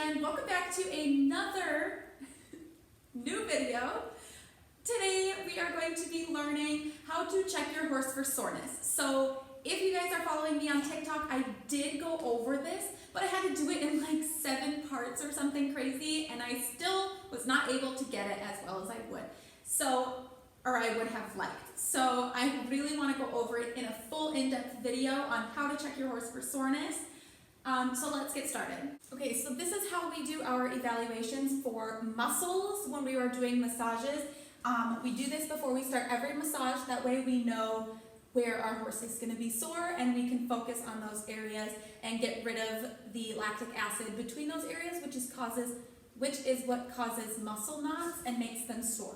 and welcome back to another new video. Today we are going to be learning how to check your horse for soreness. So if you guys are following me on TikTok, I did go over this, but I had to do it in like 7 parts or something crazy, and I still was not able to get it as well as I would. Or I would have liked. So I really want to go over it in a full in-depth video on how to check your horse for soreness. So let's get started. Okay, so this is how we do our evaluations for muscles when we are doing massages. We do this before we start every massage. That way we know where our horse is going to be sore and we can focus on those areas and get rid of the lactic acid between those areas, which is what causes muscle knots and makes them sore.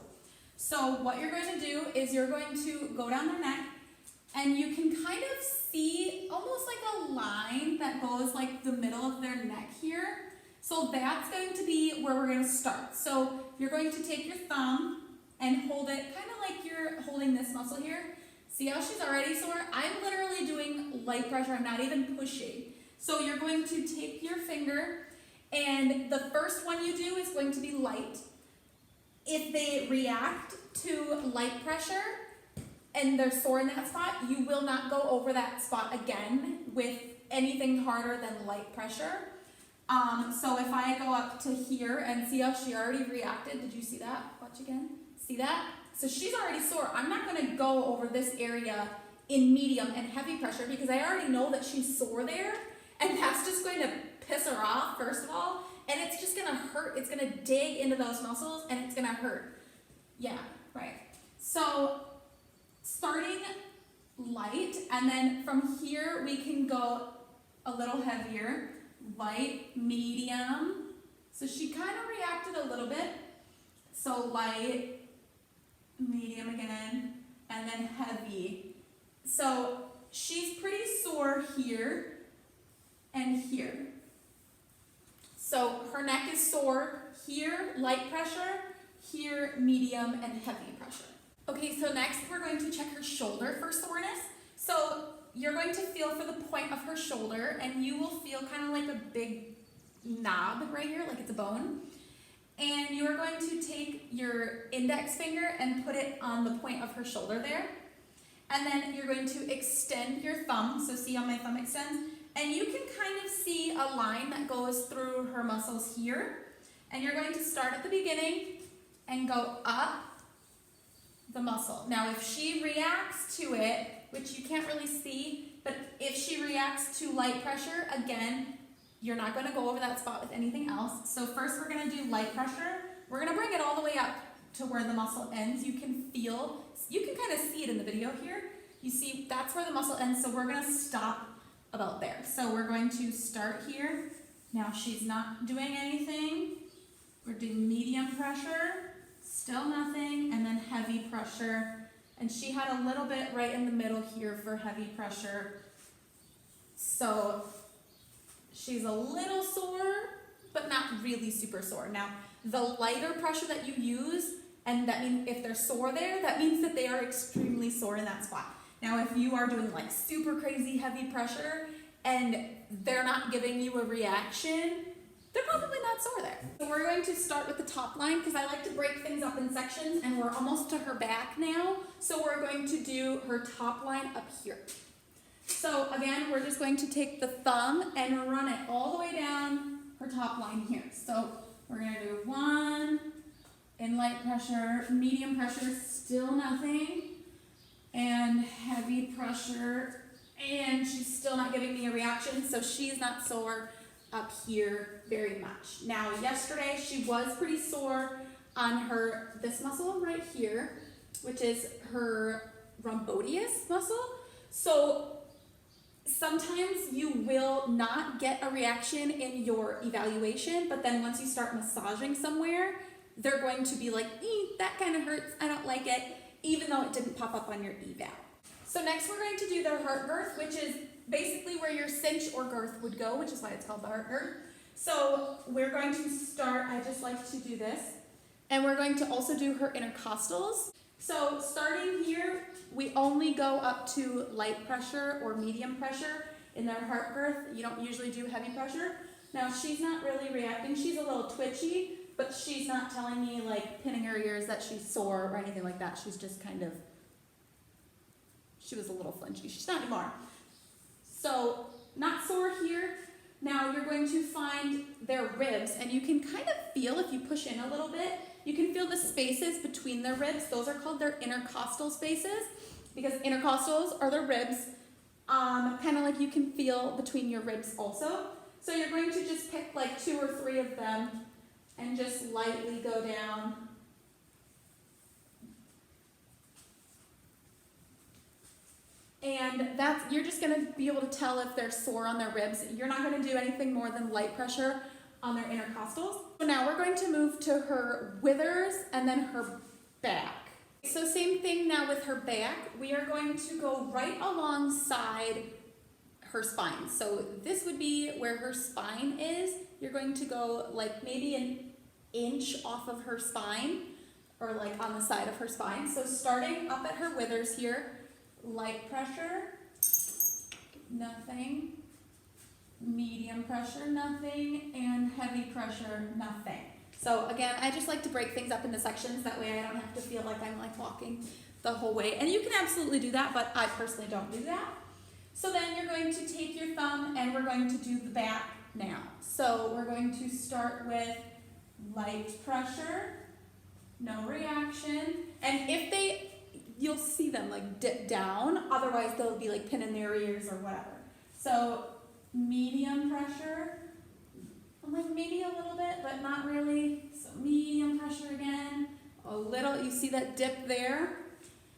So what you're going to do is you're going to go down their neck, and you can kind of see almost like a line that goes like the middle of their neck here. So that's going to be where we're going to start. So you're going to take your thumb and hold it kind of like you're holding this muscle here. See how she's already sore? I'm literally doing light pressure. I'm not even pushing. So you're going to take your finger, and the first one you do is going to be light. If they react to light pressure and they're sore in that spot, you will not go over that spot again with anything harder than light pressure. So if I go up to here and see how she already reacted, did you see that? Watch again. See that? So she's already sore. I'm not going to go over this area in medium and heavy pressure because I already know that she's sore there, and that's just going to piss her off, first of all, and it's just going to hurt. It's going to dig into those muscles, and it's going to hurt. Yeah, right. So starting light, and then from here we can go a little heavier. Light, medium. So she kind of reacted a little bit. So light, medium again, and then heavy. So she's pretty sore here and here. So her neck is sore here, light pressure, here, medium, and heavy pressure. Okay, so next we're going to check her shoulder for soreness. So you're going to feel for the point of her shoulder, and you will feel kind of like a big knob right here, like it's a bone. And you are going to take your index finger and put it on the point of her shoulder there. And then you're going to extend your thumb. So see how my thumb extends? And you can kind of see a line that goes through her muscles here. And you're going to start at the beginning and go up the muscle. Now if she reacts to it, which you can't really see, but if she reacts to light pressure, again, you're not going to go over that spot with anything else. So first we're going to do light pressure. We're going to bring it all the way up to where the muscle ends. You can kind of see it in the video here. You see that's where the muscle ends, so we're going to stop about there. So we're going to start here. Now she's not doing anything. We're doing medium pressure, still nothing, and then heavy pressure. And she had a little bit right in the middle here for heavy pressure. So she's a little sore, but not really super sore. Now, the lighter pressure that you use, and that means if they're sore there, that means that they are extremely sore in that spot. Now, if you are doing like super crazy heavy pressure and they're not giving you a reaction, they're probably not sore there. So we're going to start with the top line because I like to break things up in sections, and we're almost to her back now. So we're going to do her top line up here. So again, we're just going to take the thumb and run it all the way down her top line here. So we're going to do 1 in light pressure, medium pressure, still nothing, and heavy pressure, and she's still not giving me a reaction, so she's not sore up here very much. Now yesterday she was pretty sore on this muscle right here, which is her rhomboideus muscle. So sometimes you will not get a reaction in your evaluation, but then once you start massaging somewhere, they're going to be like, that kind of hurts, I don't like it, even though it didn't pop up on your eval. So next we're going to do their heart girth, which is basically where your cinch or girth would go, which is why it's called the heart girth. So we're going to start, I just like to do this, and we're going to also do her intercostals. So starting here, we only go up to light pressure or medium pressure in their heart girth. You don't usually do heavy pressure. Now she's not really reacting. She's a little twitchy, but she's not telling me like pinning her ears that she's sore or anything like that. She's just kind of, she was a little flinchy. She's not anymore. So not sore here. Now you're going to find their ribs, and you can kind of feel, if you push in a little bit, you can feel the spaces between their ribs. Those are called their intercostal spaces, because intercostals are their ribs, kind of like you can feel between your ribs also. So you're going to just pick like 2 or 3 of them and just lightly go down. And that's, you're just gonna be able to tell if they're sore on their ribs. You're not gonna do anything more than light pressure on their intercostals. So now we're going to move to her withers and then her back. So same thing now with her back. We are going to go right alongside her spine. So this would be where her spine is. You're going to go like maybe an inch off of her spine, or like on the side of her spine. So starting up at her withers here, light pressure, nothing, medium pressure, nothing, and heavy pressure, nothing. So again, I just like to break things up into sections, that way I don't have to feel like I'm like walking the whole way. And you can absolutely do that, but I personally don't do that. So then you're going to take your thumb and we're going to do the back now. So we're going to start with light pressure, no reaction, and if they, you'll see them like dip down, otherwise they'll be like pinning their ears or whatever. So medium pressure, like maybe a little bit, but not really. So medium pressure again, a little, you see that dip there.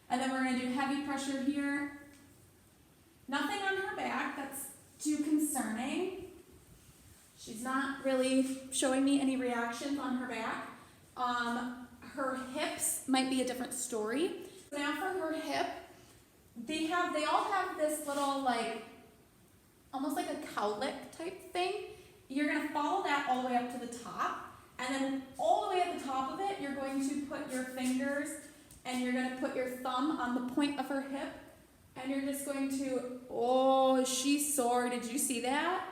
And then we're gonna do heavy pressure here. Nothing on her back, that's too concerning. She's not really showing me any reactions on her back. Her hips might be a different story. Now for her hip, they all have this little like, almost like a cowlick type thing. You're gonna follow that all the way up to the top, and then all the way at the top of it, you're going to put your fingers and you're gonna put your thumb on the point of her hip, and you're just going to, oh, she's sore, did you see that?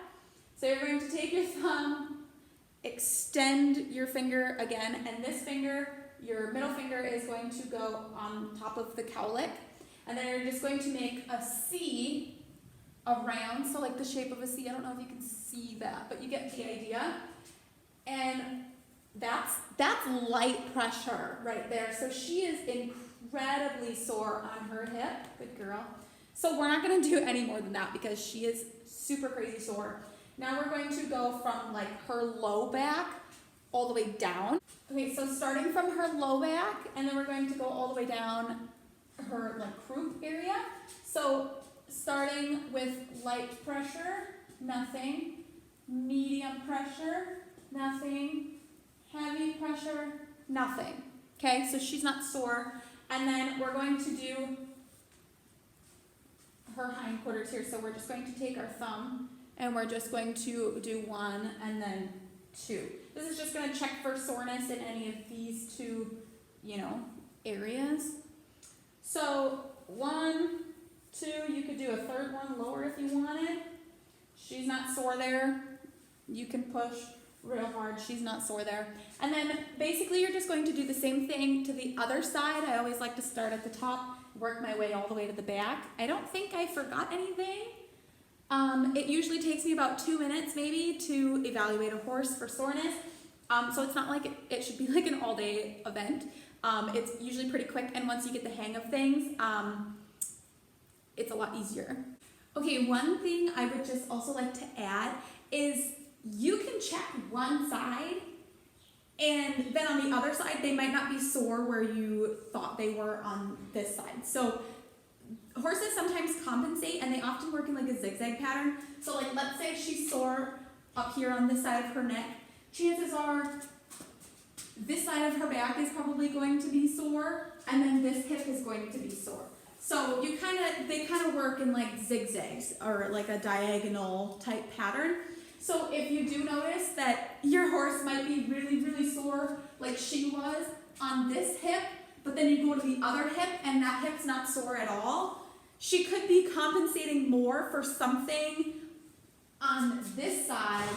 So you're going to take your thumb, extend your finger again, and this finger, your middle finger, is going to go on top of the cowlick, and then you're just going to make a C around, so like the shape of a C. I don't know if you can see that, but you get the idea. And that's light pressure right there. So she is incredibly sore on her hip. Good girl. So we're not going to do any more than that because she is super crazy sore. Now we're going to go from like her low back all the way down. Okay, so starting from her low back, and then we're going to go all the way down her like croup area. So starting with light pressure, nothing, medium pressure, nothing, heavy pressure, nothing. Okay, so she's not sore. And then we're going to do her hindquarters here. So we're just going to take our thumb and we're just going to do 1 and then 2. This is just going to check for soreness in any of these 2, areas. So 1, 2, you could do a third one lower if you wanted. She's not sore there. You can push real hard. She's not sore there. And then basically you're just going to do the same thing to the other side. I always like to start at the top, work my way all the way to the back. I don't think I forgot anything. It usually takes me about 2 minutes maybe to evaluate a horse for soreness. So it's not like it should be like an all-day event. It's usually pretty quick, and once you get the hang of things, it's a lot easier. Okay, one thing I would just also like to add is you can check one side, and then on the other side, they might not be sore where you thought they were on this side. So horses sometimes compensate, and they often work in like a zigzag pattern. So like, let's say she's sore up here on this side of her neck. Chances are this side of her back is probably going to be sore, and then this hip is going to be sore. So they kind of work in like zigzags or like a diagonal type pattern. So if you do notice that your horse might be really, really sore like she was on this hip, but then you go to the other hip and that hip's not sore at all, she could be compensating more for something on this side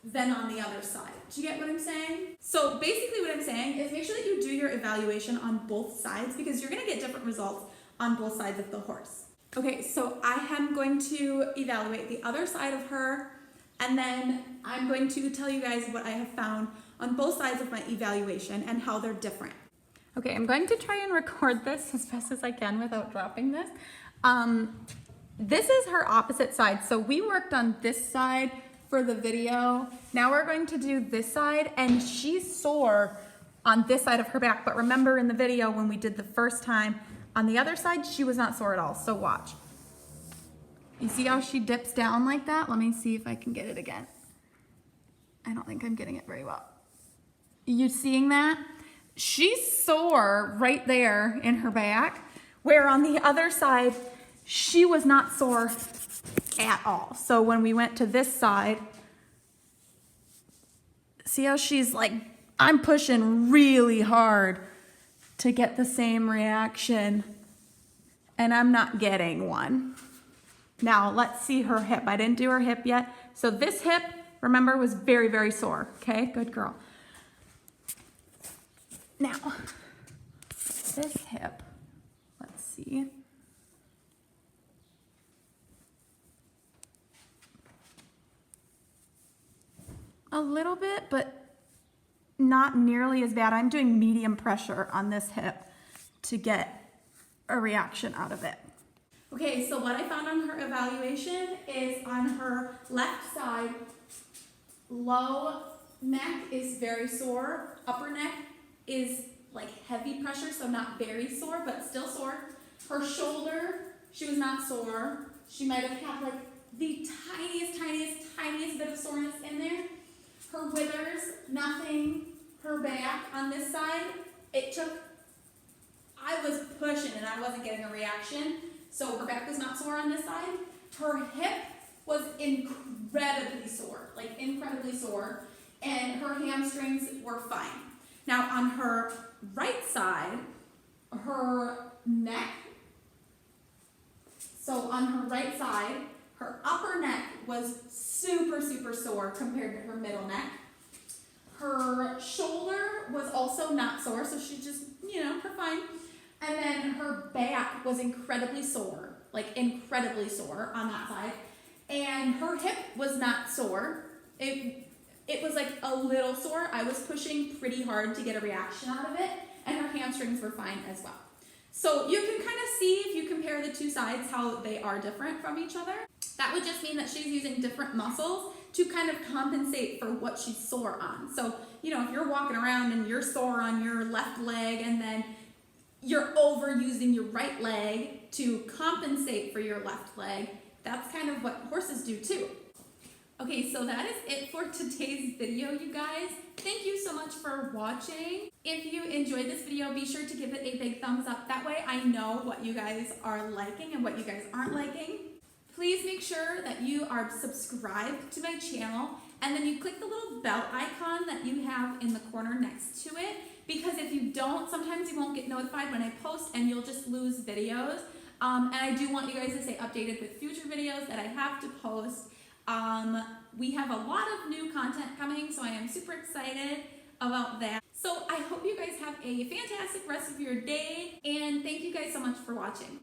than on the other side. Do you get what I'm saying? So basically what I'm saying is make sure that you do your evaluation on both sides because you're gonna get different results on both sides of the horse. Okay, so I am going to evaluate the other side of her, and then I'm going to tell you guys what I have found on both sides of my evaluation and how they're different. Okay, I'm going to try and record this as best as I can without dropping this. This is her opposite side. So we worked on this side for the video. Now we're going to do this side, and she's sore on this side of her back. But remember in the video when we did the first time, on the other side, she was not sore at all. So watch. You see how she dips down like that? Let me see if I can get it again. I don't think I'm getting it very well. You seeing that? She's sore right there in her back, where on the other side, she was not sore at all. So when we went to this side, see how she's like, I'm pushing really hard to get the same reaction, and I'm not getting one. Now let's see her hip. I didn't do her hip yet. So this hip, remember, was very, very sore. Okay, good girl. Now, this hip, let's see. A little bit, but not nearly as bad. I'm doing medium pressure on this hip to get a reaction out of it. Okay, so what I found on her evaluation is on her left side, low neck is very sore, upper neck is like heavy pressure, so not very sore, but still sore. Her shoulder, she was not sore. She might have had like the tiniest bit of soreness in there. Her withers, nothing. Her back on this side, I was pushing and I wasn't getting a reaction. So her back was not sore on this side. Her hip was incredibly sore, like incredibly sore. And her hamstrings were fine. Now on her right side, her neck, so on her right side, her upper neck was super sore compared to her middle neck. Her shoulder was also not sore, so she just, her fine. And then her back was incredibly sore, like incredibly sore on that side. And her hip was not sore. It was like a little sore. I was pushing pretty hard to get a reaction out of it, and her hamstrings were fine as well. So you can kind of see, if you compare the two sides, how they are different from each other. That would just mean that she's using different muscles to kind of compensate for what she's sore on. So, if you're walking around and you're sore on your left leg and then you're overusing your right leg to compensate for your left leg, that's kind of what horses do too. Okay, so that is it for today's video, you guys. Thank you so much for watching. If you enjoyed this video, be sure to give it a big thumbs up. That way I know what you guys are liking and what you guys aren't liking. Please make sure that you are subscribed to my channel, and then you click the little bell icon that you have in the corner next to it, because if you don't, sometimes you won't get notified when I post and you'll just lose videos. And I do want you guys to stay updated with future videos that I have to post. We have a lot of new content coming, so I am super excited about that. So I hope you guys have a fantastic rest of your day, and thank you guys so much for watching.